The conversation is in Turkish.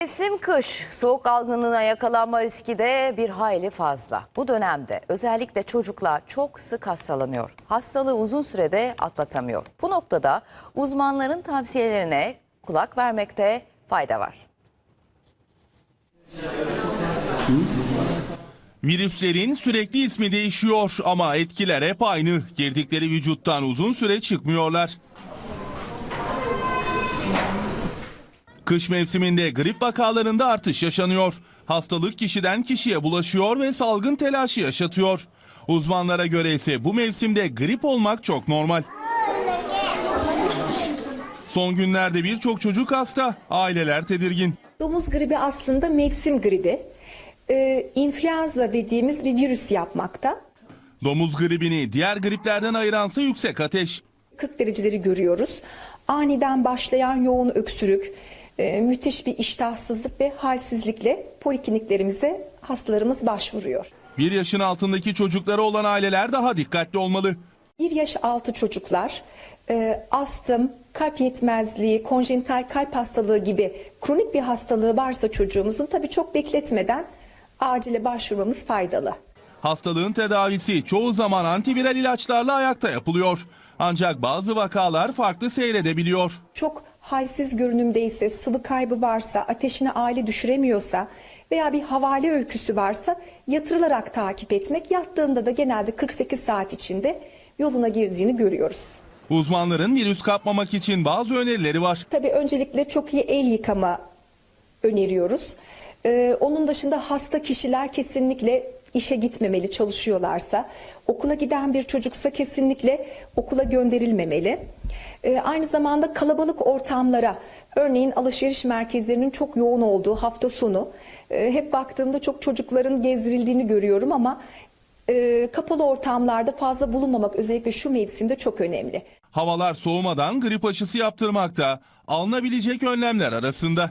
Mevsim kış, soğuk algınlığına yakalanma riski de bir hayli fazla. Bu dönemde özellikle çocuklar çok sık hastalanıyor. Hastalığı uzun sürede atlatamıyor. Bu noktada uzmanların tavsiyelerine kulak vermekte fayda var. Virüslerin sürekli ismi değişiyor ama etkiler hep aynı. Girdikleri vücuttan uzun süre çıkmıyorlar. Kış mevsiminde grip vakalarında artış yaşanıyor. Hastalık kişiden kişiye bulaşıyor ve salgın telaşı yaşatıyor. Uzmanlara göre ise bu mevsimde grip olmak çok normal. Son günlerde birçok çocuk hasta, aileler tedirgin. Domuz gribi aslında mevsim gribi. İnfluenza dediğimiz bir virüs yapmakta. Domuz gribini diğer griplerden ayıransa yüksek ateş. 40 dereceleri görüyoruz. Aniden başlayan yoğun öksürük, müthiş bir iştahsızlık ve halsizlikle polikliniklerimize hastalarımız başvuruyor. 1 yaşın altındaki çocukları olan aileler daha dikkatli olmalı. 1 yaş altı çocuklar astım, kalp yetmezliği, konjenital kalp hastalığı gibi kronik bir hastalığı varsa çocuğumuzun tabii çok bekletmeden acile başvurmamız faydalı. Hastalığın tedavisi çoğu zaman antiviral ilaçlarla ayakta yapılıyor. Ancak bazı vakalar farklı seyredebiliyor. Çok halsiz görünümdeyse, sıvı kaybı varsa, ateşini aile düşüremiyorsa veya bir havale öyküsü varsa yatırılarak takip etmek, yattığında da genelde 48 saat içinde yoluna girdiğini görüyoruz. Uzmanların virüs kapmamak için bazı önerileri var. Tabii öncelikle çok iyi el yıkama öneriyoruz. Onun dışında hasta kişiler kesinlikle işe gitmemeli çalışıyorlarsa, okula giden bir çocuksa kesinlikle okula gönderilmemeli. Aynı zamanda kalabalık ortamlara, örneğin alışveriş merkezlerinin çok yoğun olduğu hafta sonu, hep baktığımda çok çocukların gezdirildiğini görüyorum ama kapalı ortamlarda fazla bulunmamak özellikle şu mevsimde çok önemli. Havalar soğumadan grip aşısı yaptırmakta alınabilecek önlemler arasında.